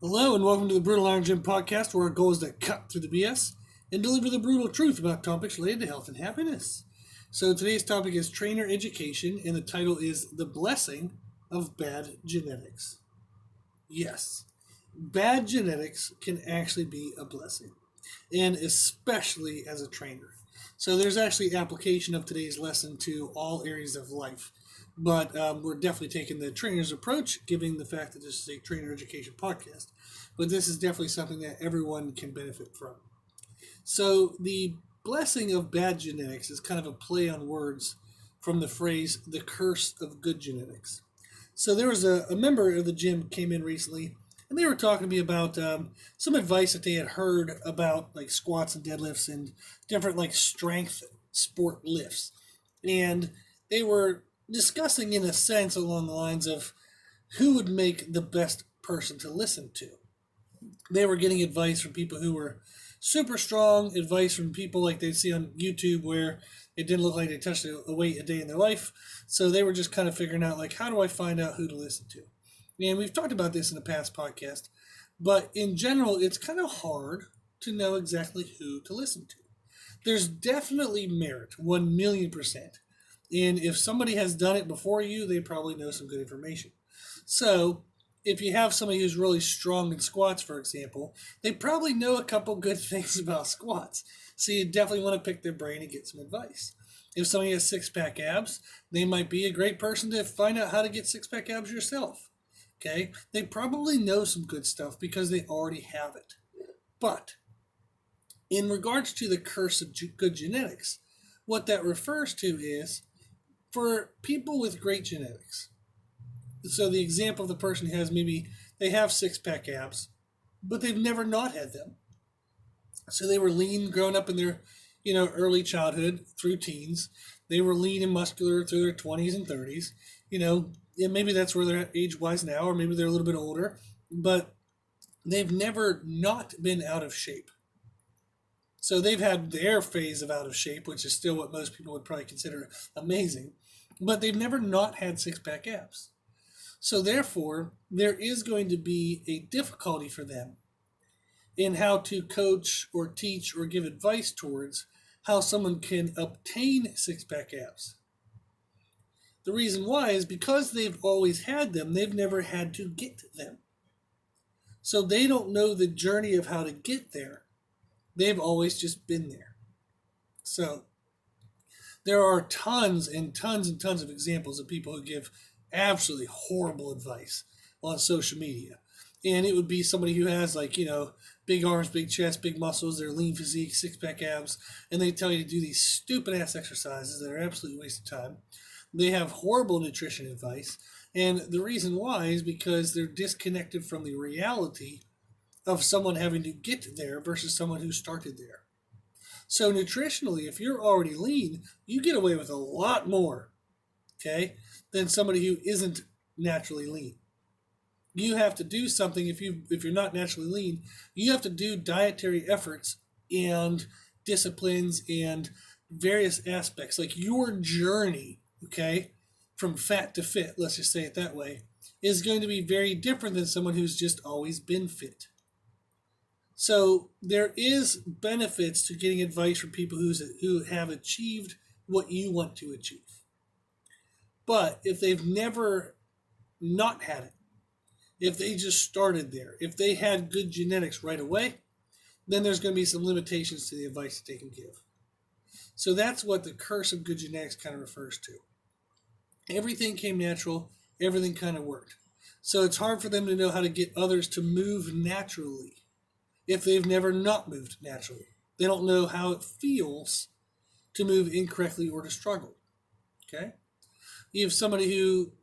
Hello and welcome to the Brutal Iron Gym podcast, where our goal is to cut through the BS and deliver the brutal truth about topics related to health and happiness. So today's topic is trainer education, and the title is The Blessing of Bad Genetics. Yes, bad genetics can actually be a blessing, and especially as a trainer. So there's actually application of today's lesson to all areas of life. But we're definitely taking the trainer's approach, given the fact that this is a trainer education podcast. But this is definitely something that everyone can benefit from. So the blessing of bad genetics is kind of a play on words from the phrase, the curse of good genetics. So there was a member of the gym came in recently, and they were talking to me about some advice that they had heard about like squats and deadlifts and different like strength sport lifts. And they were discussing in a sense along the lines of who would make the best person to listen to. They were getting advice from people who were super strong, advice from people like they'd see on YouTube where it didn't look like they touched a weight a day in their life. So they were just kind of figuring out like, how do I find out who to listen to? And we've talked about this in a past podcast, but in general, it's kind of hard to know exactly who to listen to. There's definitely merit, 1,000,000%. And if somebody has done it before you, they probably know some good information. So if you have somebody who's really strong in squats, for example, they probably know a couple good things about squats. So you definitely want to pick their brain and get some advice. If somebody has six-pack abs, they might be a great person to find out how to get six-pack abs yourself. Okay? They probably know some good stuff because they already have it. But in regards to the curse of good genetics, what that refers to is for people with great genetics. So the example of the person who has maybe they have six-pack abs, but they've never not had them. So they were lean growing up in their, early childhood through teens. They were lean and muscular through their 20s and 30s. And maybe that's where they're at age-wise now, or maybe they're a little bit older, but they've never not been out of shape. So they've had their phase of out of shape, which is still what most people would probably consider amazing, but they've never not had six-pack abs. So therefore, there is going to be a difficulty for them in how to coach or teach or give advice towards how someone can obtain six-pack abs. The reason why is because they've always had them, they've never had to get them. So they don't know the journey of how to get there. They've always just been there. So there are tons and tons and tons of examples of people who give absolutely horrible advice on social media. And it would be somebody who has big arms, big chest, big muscles, their lean physique, six-pack abs, and they tell you to do these stupid-ass exercises that are absolutely a waste of time. They have horrible nutrition advice, and the reason why is because they're disconnected from the reality of someone having to get there versus someone who started there. So nutritionally, if you're already lean, you get away with a lot more, okay, than somebody who isn't naturally lean. You have to do something if you're not naturally lean. You have to do dietary efforts and disciplines and various aspects, like your journey, okay, from fat to fit, let's just say it that way, is going to be very different than someone who's just always been fit. So there is benefits to getting advice from people who have achieved what you want to achieve. But if they've never not had it, if they just started there, if they had good genetics right away, then there's going to be some limitations to the advice that they can give. So that's what the curse of good genetics kind of refers to. Everything came natural, everything kind of worked. So it's hard for them to know how to get others to move naturally if they've never not moved naturally. They don't know how it feels to move incorrectly or to struggle. Okay? You have somebody who,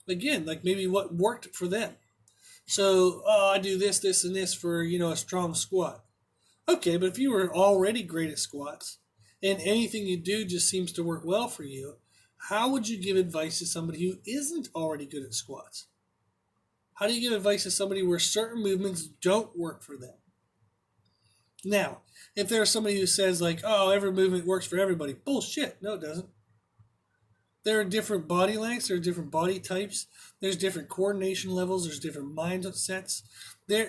again, like maybe what worked for them. So, I do this, this, and this for, a strong squat. Okay, but if you were already great at squats and anything you do just seems to work well for you, how would you give advice to somebody who isn't already good at squats? How do you give advice to somebody where certain movements don't work for them? Now, if there's somebody who says like, oh, every movement works for everybody, bullshit. No, it doesn't. There are different body lengths, there are different body types, there's different coordination levels, there's different mindsets.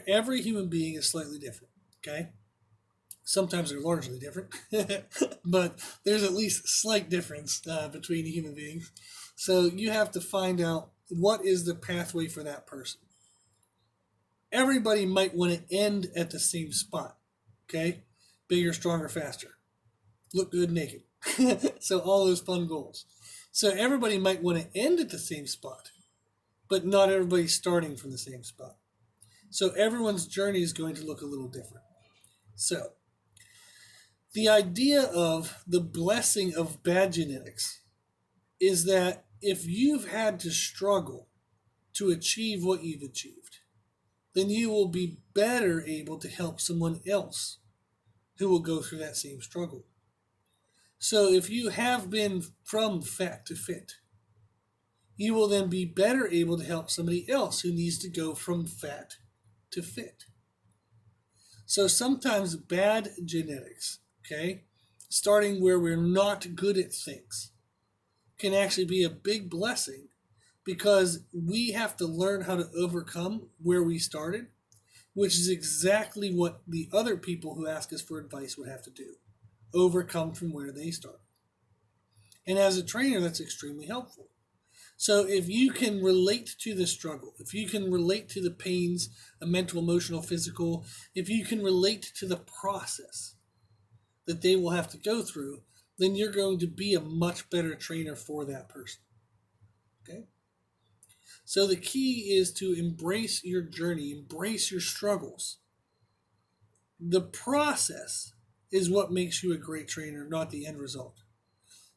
Every human being is slightly different, okay? Sometimes they're largely different, but there's at least a slight difference between human beings. So you have to find out what is the pathway for that person. Everybody might want to end at the same spot, okay? Bigger, stronger, faster. Look good naked. So all those fun goals. So everybody might want to end at the same spot, but not everybody's starting from the same spot. So everyone's journey is going to look a little different. So the idea of the blessing of bad genetics is that if you've had to struggle to achieve what you've achieved, then you will be better able to help someone else who will go through that same struggle. So if you have been from fat to fit, you will then be better able to help somebody else who needs to go from fat to fit. So sometimes bad genetics, okay, starting where we're not good at things, can actually be a big blessing because we have to learn how to overcome where we started, which is exactly what the other people who ask us for advice would have to do. Overcome from where they started. And as a trainer, that's extremely helpful. So if you can relate to the struggle, if you can relate to the pains, mental, emotional, physical, if you can relate to the process that they will have to go through, then you're going to be a much better trainer for that person. Okay? So the key is to embrace your journey, embrace your struggles. The process is what makes you a great trainer, not the end result.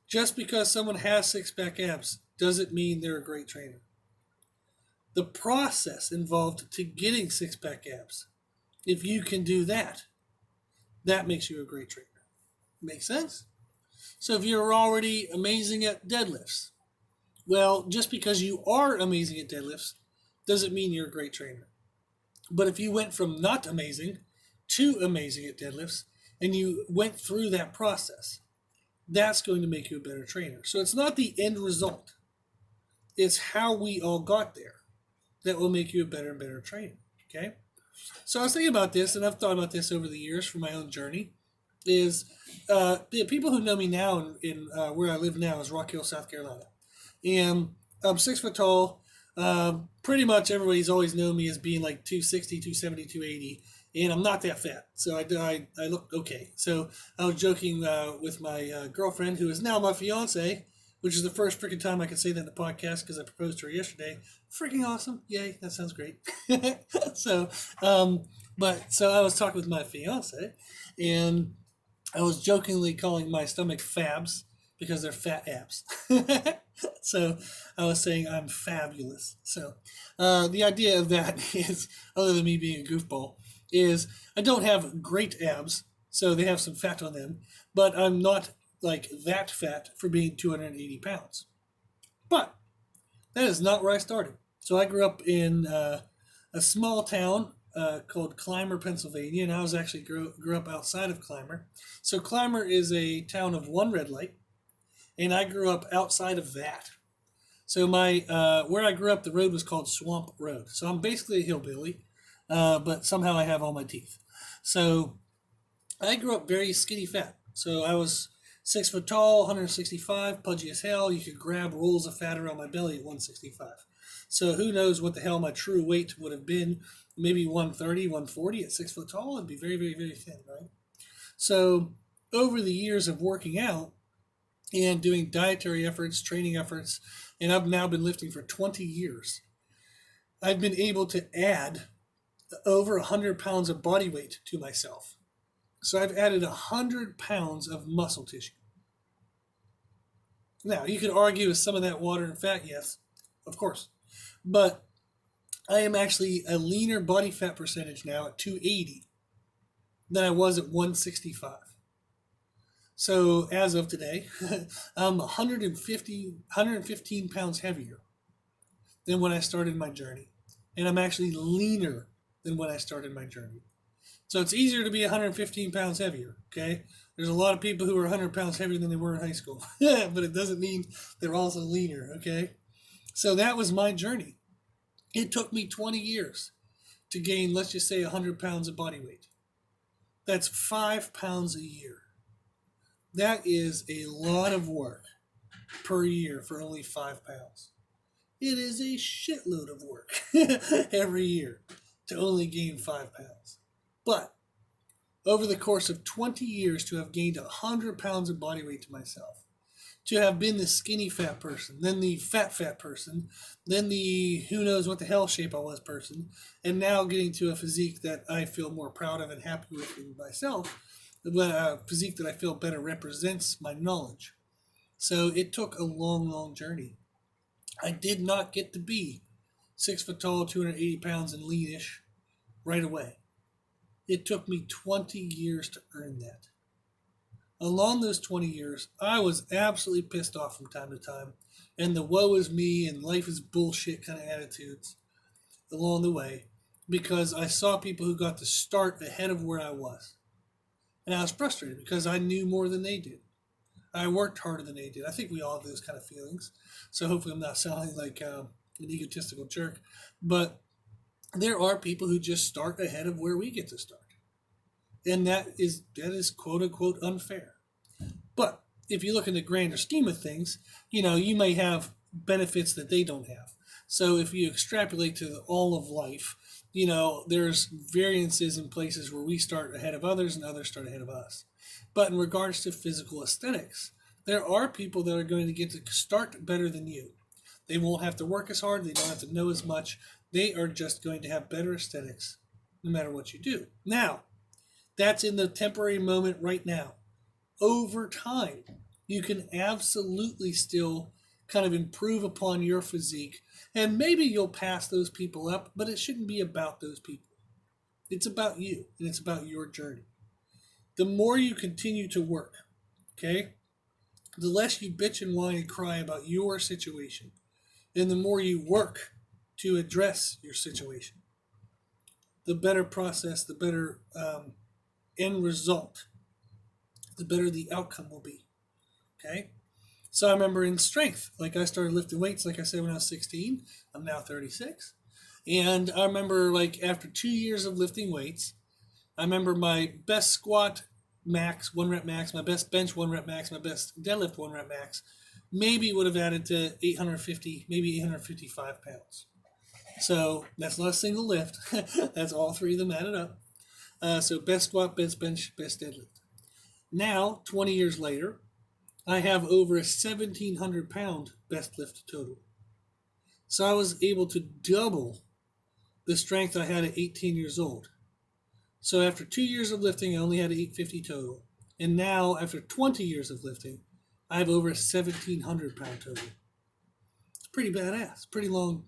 Just because someone has six-pack abs doesn't mean they're a great trainer. The process involved to getting six-pack abs, if you can do that, that makes you a great trainer. Make sense? So if you're already amazing at deadlifts, well, just because you are amazing at deadlifts doesn't mean you're a great trainer. But if you went from not amazing to amazing at deadlifts and you went through that process, that's going to make you a better trainer. So it's not the end result. It's how we all got there that will make you a better and better trainer. Okay? So I was thinking about this, and I've thought about this over the years for my own journey, is the people who know me now in where I live now is Rock Hill, South Carolina. And I'm 6 foot tall. Pretty much everybody's always known me as being like 260, 270, 280. And I'm not that fat, so I look okay. So I was joking with my girlfriend, who is now my fiance, which is the first freaking time I can say that in the podcast because I proposed to her yesterday. Freaking awesome. Yay, that sounds great. So I was talking with my fiance, and I was jokingly calling my stomach fabs because they're fat abs. So I was saying I'm fabulous. So the idea of that is, other than me being a goofball, is I don't have great abs, so they have some fat on them, but I'm not like that fat for being 280 pounds. But that is not where I started. So I grew up in a small town called Clymer, Pennsylvania, and I was actually grew up outside of Clymer. So Clymer is a town of one red light, and I grew up outside of that. So my where I grew up, the road was called Swamp Road. So I'm basically a hillbilly, but somehow I have all my teeth. So I grew up very skinny fat. So I was 6 foot tall, 165, pudgy as hell. You could grab rolls of fat around my belly at 165. So who knows what the hell my true weight would have been. Maybe 130, 140 at 6 foot tall. It'd be very, very, very thin, right? So over the years of working out and doing dietary efforts, training efforts, and I've now been lifting for 20 years, I've been able to add over 100 pounds of body weight to myself. So I've added 100 pounds of muscle tissue. Now, you could argue with some of that water and fat, yes, of course. But I am actually a leaner body fat percentage now at 280 than I was at 165. So as of today, I'm 115 pounds heavier than when I started my journey. And I'm actually leaner than when I started my journey. So it's easier to be 115 pounds heavier, okay? There's a lot of people who are 100 pounds heavier than they were in high school, but it doesn't mean they're also leaner, okay? So that was my journey. It took me 20 years to gain, let's just say, 100 pounds of body weight. That's 5 pounds a year. That is a lot of work per year for only 5 pounds. It is a shitload of work every year to only gain 5 pounds. But over the course of 20 years, to have gained 100 pounds of body weight to myself, to have been the skinny fat person, then the fat person, then the who knows what the hell shape I was person, and now getting to a physique that I feel more proud of and happy with in myself, a physique that I feel better represents my knowledge. So it took a long, long journey. I did not get to be 6 foot tall, 280 pounds, and leanish right away. It took me 20 years to earn that. Along those 20 years, I was absolutely pissed off from time to time, and the woe is me and life is bullshit kind of attitudes along the way, because I saw people who got to start ahead of where I was. And I was frustrated because I knew more than they did. I worked harder than they did. I think we all have those kind of feelings. So hopefully I'm not sounding like an egotistical jerk. But there are people who just start ahead of where we get to start. And that is quote unquote unfair. But if you look in the grander scheme of things, you may have benefits that they don't have. So if you extrapolate to all of life, there's variances in places where we start ahead of others and others start ahead of us. But in regards to physical aesthetics, there are people that are going to get to start better than you. They won't have to work as hard. They don't have to know as much. They are just going to have better aesthetics no matter what you do. Now, that's in the temporary moment right now. Over time, you can absolutely still kind of improve upon your physique, and maybe you'll pass those people up, but it shouldn't be about those people. It's about you, and it's about your journey. The more you continue to work, okay, the less you bitch and whine and cry about your situation, and the more you work to address your situation, the better process, the better end result, the better the outcome will be. Okay? So I remember in strength, like I started lifting weights, like I said, when I was 16. I'm now 36. And I remember, like, after 2 years of lifting weights, I remember my best squat max, 1 rep max, my best bench 1 rep max, my best deadlift 1 rep max, maybe would have added to 850, maybe 855 pounds. So that's not a single lift. That's all three of them added up. So best squat, best bench, best deadlift. Now, 20 years later, I have over a 1,700 pound best lift total. So I was able to double the strength I had at 18 years old. So after 2 years of lifting, I only had 850 total. And now, after 20 years of lifting, I have over a 1,700 pound total. It's pretty badass. Pretty long,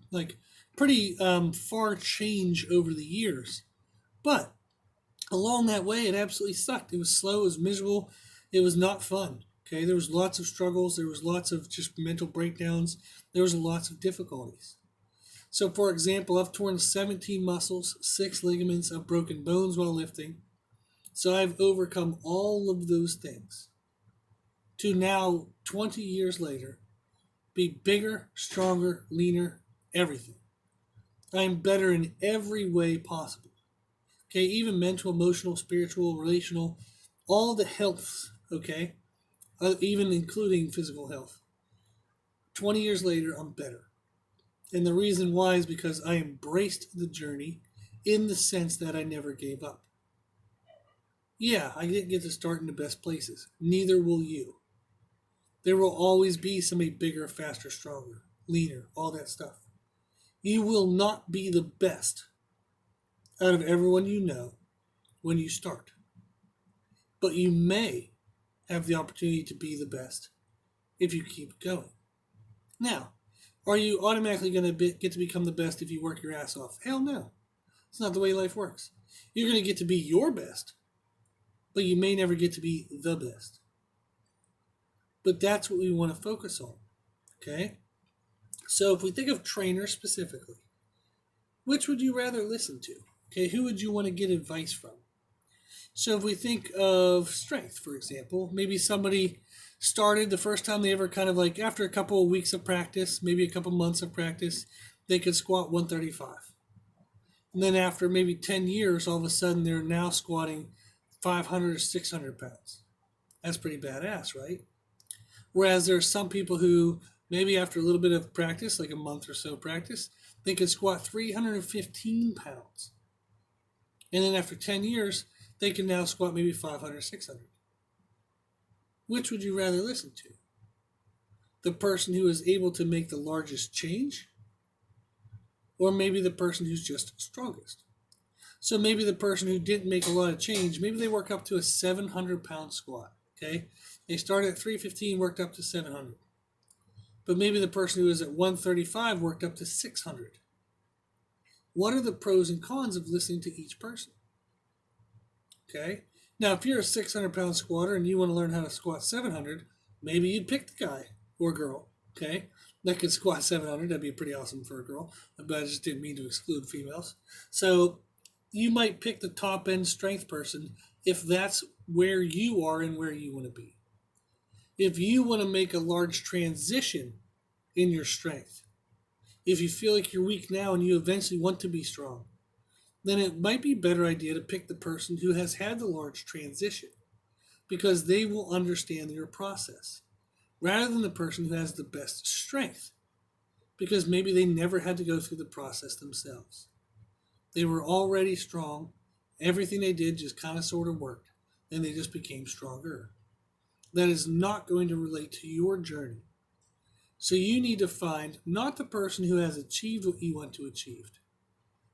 pretty far change over the years. But along that way, it absolutely sucked. It was slow. It was miserable. It was not fun. Okay, there was lots of struggles. There was lots of just mental breakdowns. There was lots of difficulties. So, for example, I've torn 17 muscles, 6 ligaments. I've broken bones while lifting. So I've overcome all of those things to now, 20 years later, be bigger, stronger, leaner, everything. I am better in every way possible. Okay, even mental, emotional, spiritual, relational, all the healths, okay, even including physical health. 20 years later, I'm better. And the reason why is because I embraced the journey in the sense that I never gave up. Yeah, I didn't get to start in the best places. Neither will you. There will always be somebody bigger, faster, stronger, leaner, all that stuff. You will not be the best out of everyone you know when you start. But you may have the opportunity to be the best if you keep going. Now, are you automatically going to get to become the best if you work your ass off? Hell no. It's not the way life works. You're going to get to be your best, but you may never get to be the best. But that's what we want to focus on. Okay? So if we think of trainers specifically, which would you rather listen to? Okay, who would you want to get advice from? So if we think of strength, for example, maybe somebody started the first time they ever kind of like after a couple of weeks of practice, maybe a couple months of practice, they could squat 135. And then after maybe 10 years, all of a sudden they're now squatting 500 or 600 pounds. That's pretty badass, right? Whereas there are some people who maybe after a little bit of practice, like a month or so practice, they can squat 315 pounds. And then after 10 years, they can now squat maybe 500, 600. Which would you rather listen to? The person who is able to make the largest change? Or maybe the person who's just strongest? So maybe the person who didn't make a lot of change, maybe they work up to a 700-pound squat. Okay, they started at 315, worked up to 700. But maybe the person who is at 135 worked up to 600. What are the pros and cons of listening to each person? Okay, now if you're a 600-pound squatter and you want to learn how to squat 700, maybe you'd pick the guy or girl. Okay, that could squat 700. That'd be pretty awesome for a girl. But I just didn't mean to exclude females. So you might pick the top end strength person if that's where you are and where you want to be. If you want to make a large transition in your strength, if you feel like you're weak now and you eventually want to be strong, then it might be a better idea to pick the person who has had the large transition because they will understand your process rather than the person who has the best strength because maybe they never had to go through the process themselves. They were already strong. Everything they did just kind of sort of worked, and they just became stronger. That is not going to relate to your journey. So you need to find not the person who has achieved what you want to achieve,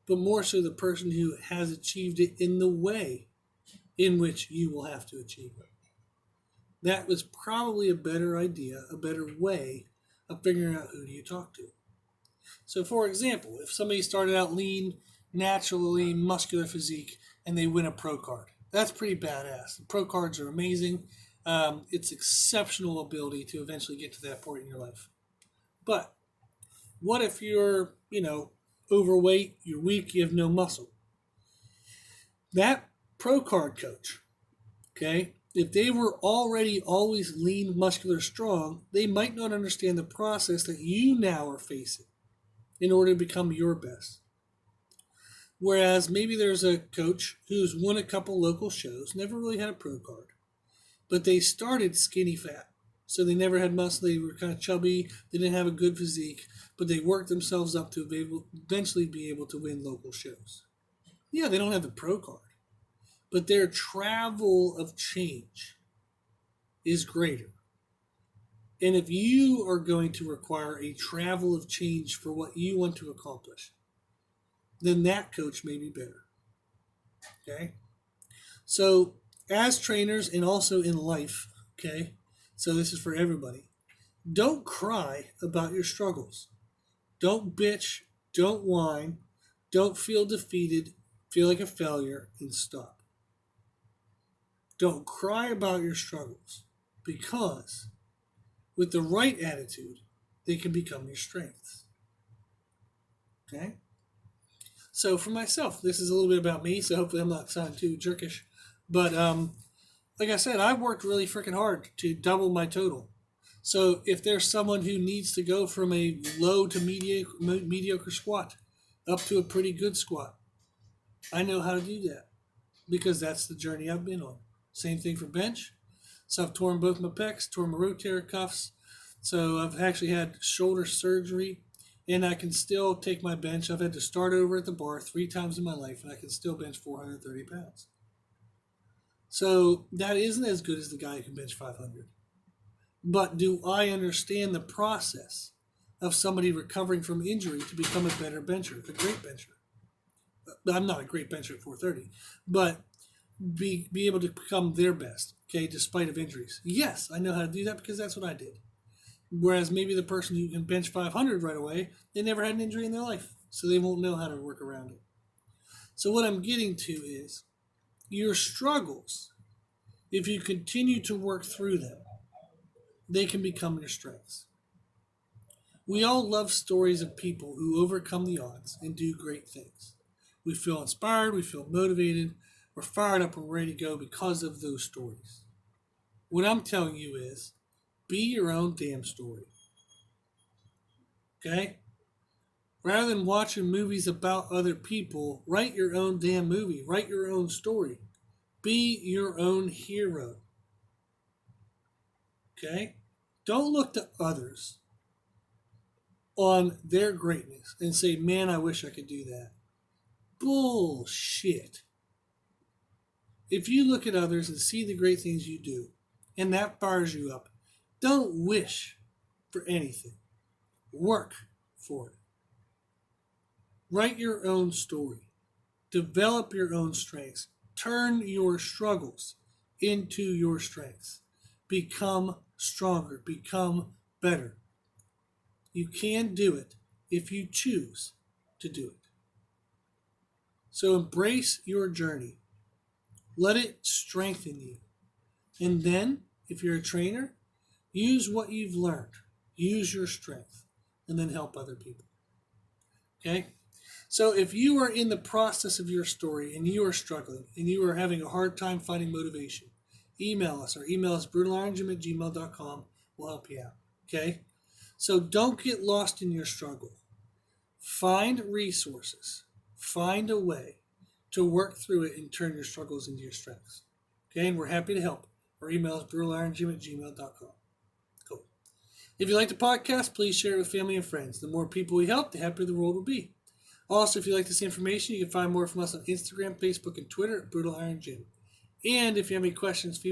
but more so the person who has achieved it in the way in which you will have to achieve it. That was probably a better idea, a better way of figuring out who do you talk to. So for example, if somebody started out lean, naturally muscular physique, and they win a pro card, that's pretty badass. The pro cards are amazing. It's exceptional ability to eventually get to that point in your life. But what if you're, overweight, you're weak, you have no muscle? That pro card coach, okay, if they were already always lean, muscular, strong, they might not understand the process that you now are facing in order to become your best. Whereas maybe there's a coach who's won a couple local shows, never really had a pro card, but they started skinny fat. So they never had muscle, they were kind of chubby, they didn't have a good physique, but they worked themselves up to eventually be able to win local shows. Yeah, they don't have the pro card, but their travel of change is greater. And if you are going to require a travel of change for what you want to accomplish, then that coach may be better. Okay? So, as trainers and also in life, okay, so this is for everybody, don't cry about your struggles. Don't bitch, don't whine, don't feel defeated, feel like a failure, and stop. Don't cry about your struggles because with the right attitude, they can become your strengths. Okay? So for myself, this is a little bit about me, so hopefully I'm not sounding too jerkish. But like I said, I worked really freaking hard to double my total. So if there's someone who needs to go from a low to mediocre squat up to a pretty good squat, I know how to do that because that's the journey I've been on. Same thing for bench. So I've torn both my pecs, torn my rotator cuffs. So I've actually had shoulder surgery, and I can still take my bench. I've had to start over at the bar 3 times in my life, and I can still bench 430 pounds. So that isn't as good as the guy who can bench 500. But do I understand the process of somebody recovering from injury to become a better bencher, a great bencher? I'm not a great bencher at 430, but be able to become their best, okay, despite of injuries. Yes, I know how to do that because that's what I did. Whereas maybe the person who can bench 500 right away, they never had an injury in their life, so they won't know how to work around it. So what I'm getting to is your struggles, if you continue to work through them, they can become your strengths. We all love stories of people who overcome the odds and do great things. We feel inspired, we feel motivated, We're fired up and ready to go because of those stories. What I'm telling you is, be your own damn story. Okay? Rather than watching movies about other people, write your own damn movie. Write your own story. Be your own hero. Okay? Don't look to others on their greatness and say, man, I wish I could do that. Bullshit. If you look at others and see the great things you do, and that fires you up, don't wish for anything. Work for it. Write your own story. Develop your own strengths. Turn your struggles into your strengths. Become stronger. Become better. You can do it if you choose to do it. So embrace your journey. Let it strengthen you. And then, if you're a trainer, use what you've learned. Use your strength. And then help other people. Okay? So if you are in the process of your story and you are struggling and you are having a hard time finding motivation, email us. Our email is brutalironjim@gmail.com. We'll help you out. Okay? So don't get lost in your struggle. Find resources. Find a way to work through it and turn your struggles into your strengths. Okay? And we're happy to help. Our email is brutalironjim@gmail.com. Cool. If you like the podcast, please share it with family and friends. The more people we help, the happier the world will be. Also, if you like this information, you can find more from us on Instagram, Facebook, and Twitter at Brutal Iron Gym. And if you have any questions, feedback,